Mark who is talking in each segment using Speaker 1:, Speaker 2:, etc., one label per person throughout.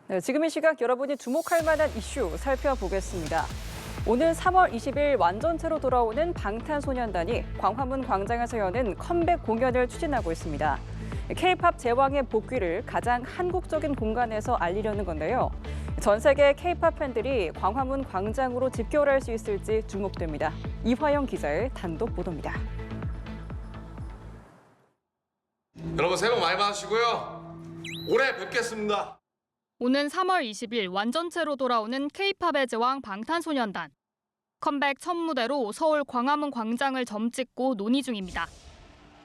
Speaker 1: 네, 지금 이 시각 여러분이 주목할 만한 이슈 살펴보겠습니다. 오늘 3월 20일 완전체로 돌아오는 방탄소년단이 광화문 광장에서 여는 컴백 공연을 추진하고 있습니다. K-팝 제왕의 복귀를 가장 한국적인 공간에서 알리려는 건데요. 전 세계 K-팝 팬들이 광화문 광장으로 집결할 수 있을지 주목됩니다. 이화영 기자의 단독 보도입니다.
Speaker 2: 여러분 새해 복 많이 받으시고요. 올해 뵙겠습니다.
Speaker 3: 오는 3월 20일 완전체로 돌아오는 K-팝의 제왕 방탄소년단. 컴백 첫 무대로 서울 광화문 광장을 점찍고 논의 중입니다.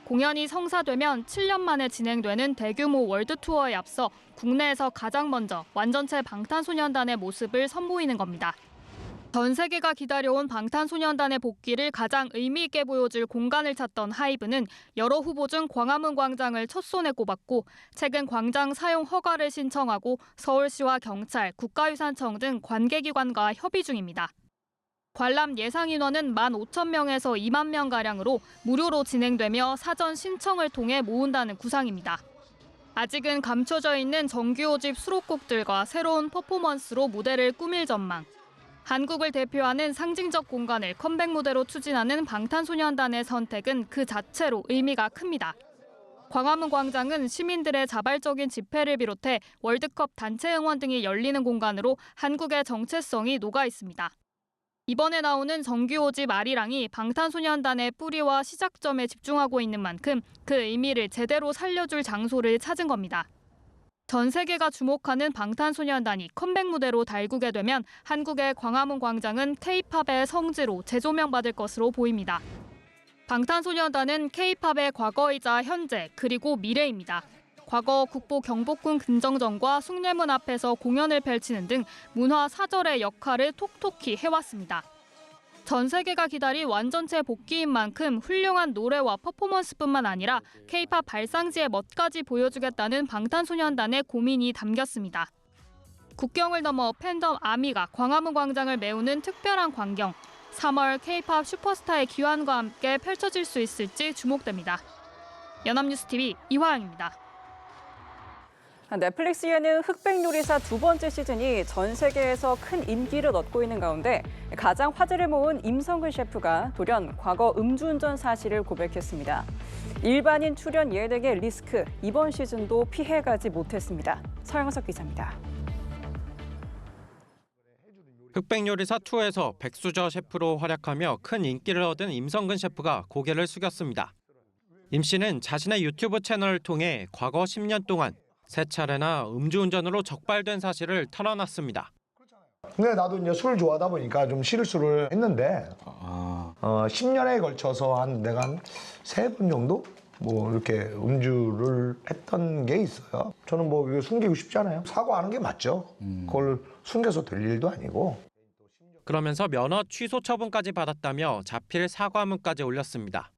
Speaker 3: 공연이 성사되면 7년 만에 진행되는 대규모 월드 투어에 앞서 국내에서 가장 먼저 완전체 방탄소년단의 모습을 선보이는 겁니다. 전 세계가 기다려온 방탄소년단의 복귀를 가장 의미 있게 보여줄 공간을 찾던 하이브는 여러 후보 중 광화문 광장을 첫 손에 꼽았고 최근 광장 사용 허가를 신청하고 서울시와 경찰, 국가유산청 등 관계기관과 협의 중입니다. 관람 예상 인원은 15,000명에서 2만 명가량으로 무료로 진행되며 사전 신청을 통해 모은다는 구상입니다. 아직은 감춰져 있는 정규 5집 수록곡들과 새로운 퍼포먼스로 무대를 꾸밀 전망. 한국을 대표하는 상징적 공간을 컴백 무대로 추진하는 방탄소년단의 선택은 그 자체로 의미가 큽니다. 광화문 광장은 시민들의 자발적인 집회를 비롯해 월드컵 단체 응원 등이 열리는 공간으로 한국의 정체성이 녹아 있습니다. 이번에 나오는 정규 5집 아리랑이 방탄소년단의 뿌리와 시작점에 집중하고 있는 만큼 그 의미를 제대로 살려줄 장소를 찾은 겁니다. 전 세계가 주목하는 방탄소년단이 컴백 무대로 달구게 되면 한국의 광화문 광장은 K-팝의 성지로 재조명받을 것으로 보입니다. 방탄소년단은 K-팝의 과거이자 현재 그리고 미래입니다. 과거 국보 경복궁 근정전과 숭례문 앞에서 공연을 펼치는 등 문화 사절의 역할을 톡톡히 해왔습니다. 전 세계가 기다린 완전체 복귀인 만큼 훌륭한 노래와 퍼포먼스뿐만 아니라 K-팝 발상지의 멋까지 보여주겠다는 방탄소년단의 고민이 담겼습니다. 국경을 넘어 팬덤 아미가 광화문 광장을 메우는 특별한 광경. 3월 K-팝 슈퍼스타의 귀환과 함께 펼쳐질 수 있을지 주목됩니다. 연합뉴스TV 이화영입니다.
Speaker 1: 넷플릭스 예능 흑백요리사 두 번째 시즌이 전 세계에서 큰 인기를 얻고 있는 가운데 가장 화제를 모은 임성근 셰프가 돌연 과거 음주운전 사실을 고백했습니다. 일반인 출연 예능의 리스크, 이번 시즌도 피해가지 못했습니다. 서영석 기자입니다.
Speaker 4: 흑백요리사 2에서 백수저 셰프로 활약하며 큰 인기를 얻은 임성근 셰프가 고개를 숙였습니다. 임 씨는 자신의 유튜브 채널을 통해 과거 10년 동안 3차례나 음주운전으로 적발된 사실을 털어놨습니다.
Speaker 5: 근데 나도 이제 술을 좋아하다 보니까 좀 실수를 했는데 10년에 걸쳐서 내가 한 3번 정도 뭐 이렇게 음주를 했던 게 있어요. 저는 뭐 이거 숨기고 싶지 않아요. 사과하는 게 맞죠. 그걸 숨겨서 될 일도 아니고.
Speaker 4: 그러면서 면허 취소 처분까지 받았다며 자필 사과문까지 올렸습니다.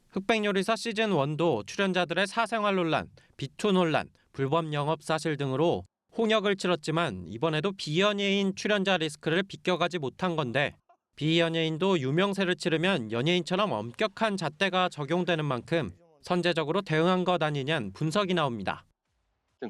Speaker 4: 흑백요리사 시즌1도 출연자들의 사생활 논란, 비투 논란, 불법 영업 사실 등으로 홍역을 치렀지만 이번에도 비연예인 출연자 리스크를 비껴가지 못한 건데 비연예인도 유명세를 치르면 연예인처럼 엄격한 잣대가 적용되는 만큼 선제적으로 대응한 것 아니냐는 분석이 나옵니다.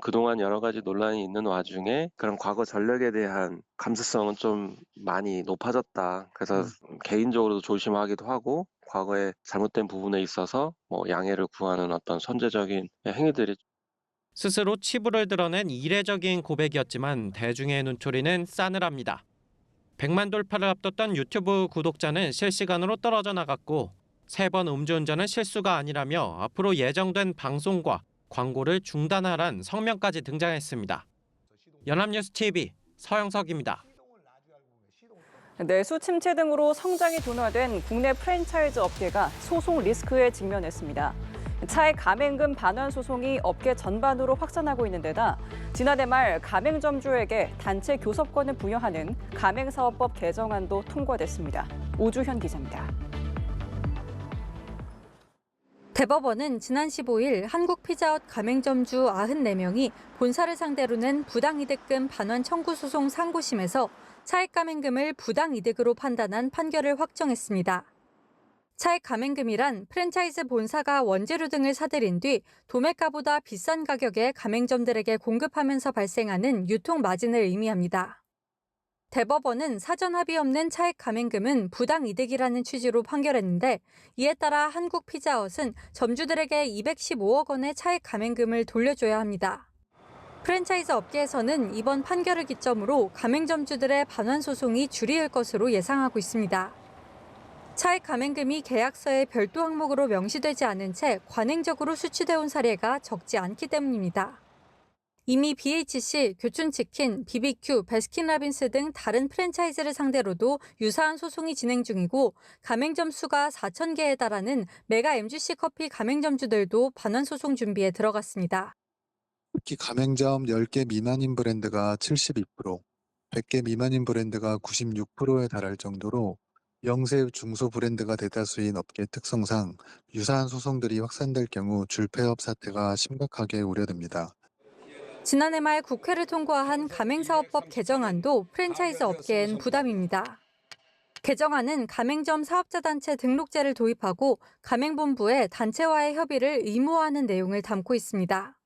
Speaker 6: 그동안 여러 가지 논란이 있는 와중에 그런 과거 전력에 대한 감수성은 좀 많이 높아졌다. 그래서 개인적으로도 조심하기도 하고 과거에 잘못된 부분에 있어서 양해를 구하는 어떤 선제적인 행위들이
Speaker 4: 스스로 치부를 드러낸 이례적인 고백이었지만 대중의 눈초리는 싸늘합니다. 100만 돌파를 앞뒀던 유튜브 구독자는 실시간으로 떨어져 나갔고 3번 음주운전은 실수가 아니라며 앞으로 예정된 방송과 광고를 중단하란 성명까지 등장했습니다. 연합뉴스TV 서영석입니다.
Speaker 1: 내수 침체 등으로 성장이 둔화된 국내 프랜차이즈 업계가 소송 리스크에 직면했습니다. 차액 가맹금 반환 소송이 업계 전반으로 확산하고 있는 데다 지난해 말 가맹점주에게 단체 교섭권을 부여하는 가맹사업법 개정안도 통과됐습니다. 오주현 기자입니다.
Speaker 7: 대법원은 지난 15일 한국피자헛 가맹점주 94명이 본사를 상대로 낸 부당이득금 반환 청구 소송 상고심에서 차액 가맹금을 부당이득으로 판단한 판결을 확정했습니다. 차액 가맹금이란 프랜차이즈 본사가 원재료 등을 사들인 뒤 도매가보다 비싼 가격에 가맹점들에게 공급하면서 발생하는 유통 마진을 의미합니다. 대법원은 사전 합의 없는 차액 가맹금은 부당이득이라는 취지로 판결했는데 이에 따라 한국피자헛은 점주들에게 215억 원의 차액 가맹금을 돌려줘야 합니다. 프랜차이즈 업계에서는 이번 판결을 기점으로 가맹점주들의 반환 소송이 줄이을 것으로 예상하고 있습니다. 차액 가맹금이 계약서에 별도 항목으로 명시되지 않은 채 관행적으로 수취돼 온 사례가 적지 않기 때문입니다. 이미 BHC, 교촌치킨, BBQ, 배스킨라빈스 등 다른 프랜차이즈를 상대로도 유사한 소송이 진행 중이고 가맹점 수가 4,000개에 달하는 메가 MGC 커피 가맹점주들도 반환 소송 준비에 들어갔습니다.
Speaker 8: 특히 가맹점 10개 미만인 브랜드가 72%, 100개 미만인 브랜드가 96%에 달할 정도로 영세 중소 브랜드가 대다수인 업계 특성상 유사한 소송들이 확산될 경우 줄폐업 사태가 심각하게 우려됩니다.
Speaker 7: 지난해 말 국회를 통과한 가맹사업법 개정안도 프랜차이즈 업계엔 부담입니다. 개정안은 가맹점 사업자단체 등록제를 도입하고 가맹본부에 단체와의 협의를 의무화하는 내용을 담고 있습니다.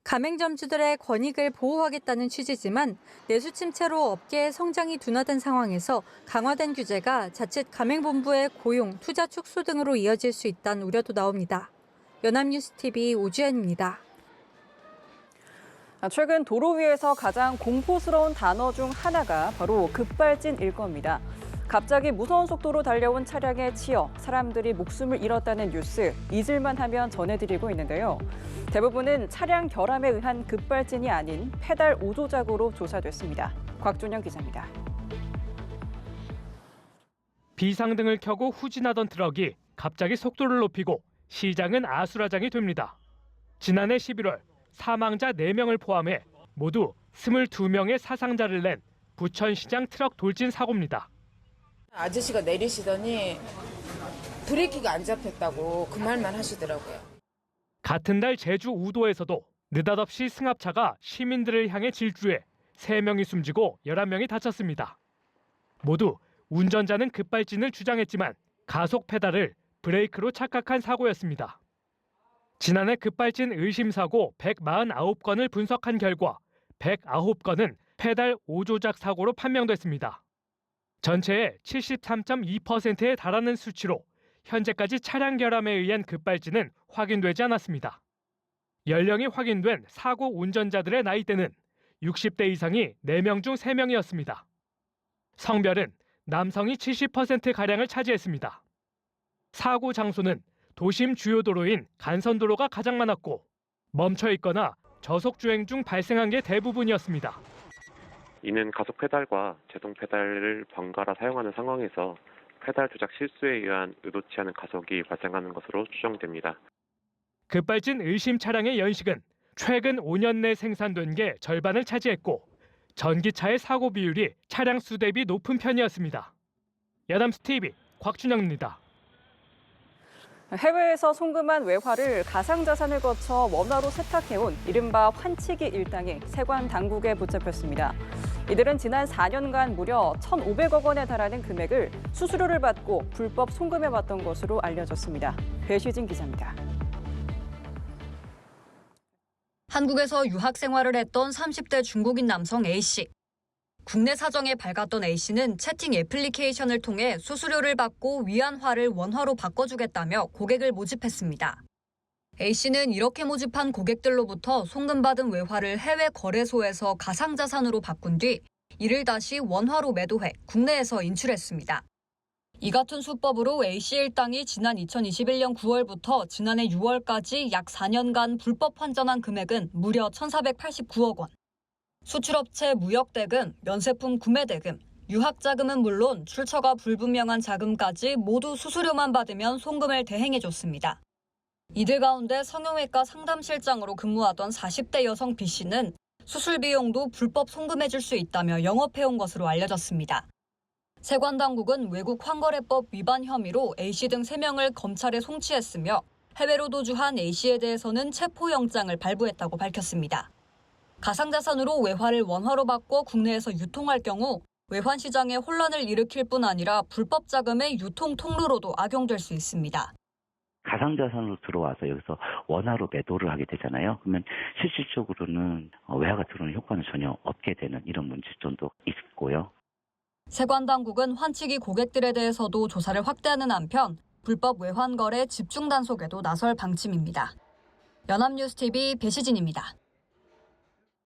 Speaker 7: 가맹점주들의 권익을 보호하겠다는 취지지만 내수 침체로 업계의 성장이 둔화된 상황에서 강화된 규제가 자칫 가맹본부의 고용, 투자 축소 등으로 이어질 수 있다는 우려도 나옵니다. 연합뉴스TV 오주연입니다.
Speaker 1: 최근 도로 위에서 가장 공포스러운 단어 중 하나가 바로 급발진일 겁니다. 갑자기 무서운 속도로 달려온 차량에 치여 사람들이 목숨을 잃었다는 뉴스 잊을만 하면 전해드리고 있는데요. 대부분은 차량 결함에 의한 급발진이 아닌 페달 오조작으로 조사됐습니다. 곽준영 기자입니다.
Speaker 9: 비상등을 켜고 후진하던 트럭이 갑자기 속도를 높이고 시장은 아수라장이 됩니다. 지난해 11월 사망자 4명을 포함해 모두 22명의 사상자를 낸 부천시장 트럭 돌진 사고입니다.
Speaker 10: 아저씨가 내리시더니 브레이크가 안 잡혔다고 그 말만 하시더라고요.
Speaker 9: 같은 날 제주 우도에서도 느닷없이 승합차가 시민들을 향해 질주해 3명이 숨지고 11명이 다쳤습니다. 모두 운전자는 급발진을 주장했지만 가속 페달을 브레이크로 착각한 사고였습니다. 지난해 급발진 의심사고 149건을 분석한 결과 109건은 페달 오조작 사고로 판명됐습니다. 전체의 73.2%에 달하는 수치로 현재까지 차량 결함에 의한 급발진은 확인되지 않았습니다. 연령이 확인된 사고 운전자들의 나이대는 60대 이상이 4명 중 3명이었습니다. 성별은 남성이 70%가량을 차지했습니다. 사고 장소는 도심 주요 도로인 간선도로가 가장 많았고 멈춰 있거나 저속 주행 중 발생한 게 대부분이었습니다.
Speaker 6: 이는 가속 페달과 제동 페달을 번갈아 사용하는 상황에서 페달 조작 실수에 의한 의도치 않은 가속이 발생하는 것으로 추정됩니다.
Speaker 9: 급발진 의심 차량의 연식은 최근 5년 내 생산된 게 절반을 차지했고 전기차의 사고 비율이 차량 수 대비 높은 편이었습니다. 연합뉴스TV 곽준영입니다.
Speaker 1: 해외에서 송금한 외화를 가상자산을 거쳐 원화로 세탁해온 이른바 환치기 일당이 세관 당국에 붙잡혔습니다. 이들은 지난 4년간 무려 1,500억 원에 달하는 금액을 수수료를 받고 불법 송금해왔던 것으로 알려졌습니다. 배시진 기자입니다.
Speaker 11: 한국에서 유학 생활을 했던 30대 중국인 남성 A씨. 국내 사정에 밝았던 A씨는 채팅 애플리케이션을 통해 수수료를 받고 위안화를 원화로 바꿔주겠다며 고객을 모집했습니다. A씨는 이렇게 모집한 고객들로부터 송금받은 외화를 해외 거래소에서 가상자산으로 바꾼 뒤 이를 다시 원화로 매도해 국내에서 인출했습니다. 이 같은 수법으로 A씨 일당이 지난 2021년 9월부터 지난해 6월까지 약 4년간 불법 환전한 금액은 무려 1,489억 원. 수출업체 무역대금, 면세품 구매대금, 유학자금은 물론 출처가 불분명한 자금까지 모두 수수료만 받으면 송금을 대행해줬습니다. 이들 가운데 성형외과 상담실장으로 근무하던 40대 여성 B씨는 수술 비용도 불법 송금해줄 수 있다며 영업해온 것으로 알려졌습니다. 세관당국은 외국 환거래법 위반 혐의로 A씨 등 3명을 검찰에 송치했으며 해외로 도주한 A씨에 대해서는 체포영장을 발부했다고 밝혔습니다. 가상자산으로 외화를 원화로 바꿔 국내에서 유통할 경우 외환 시장에 혼란을 일으킬 뿐 아니라 불법 자금의 유통 통로로도 악용될 수 있습니다.
Speaker 12: 가상자산으로 들어와서 여기서 원화로 매도를 하게 되잖아요. 그러면 실질적으로는 외화가 들어오는 효과는 전혀 없게 되는 이런 문제점도 있고요.
Speaker 11: 세관 당국은 환치기 고객들에 대해서도 조사를 확대하는 한편 불법 외환 거래 집중 단속에도 나설 방침입니다. 연합뉴스TV 배시진입니다.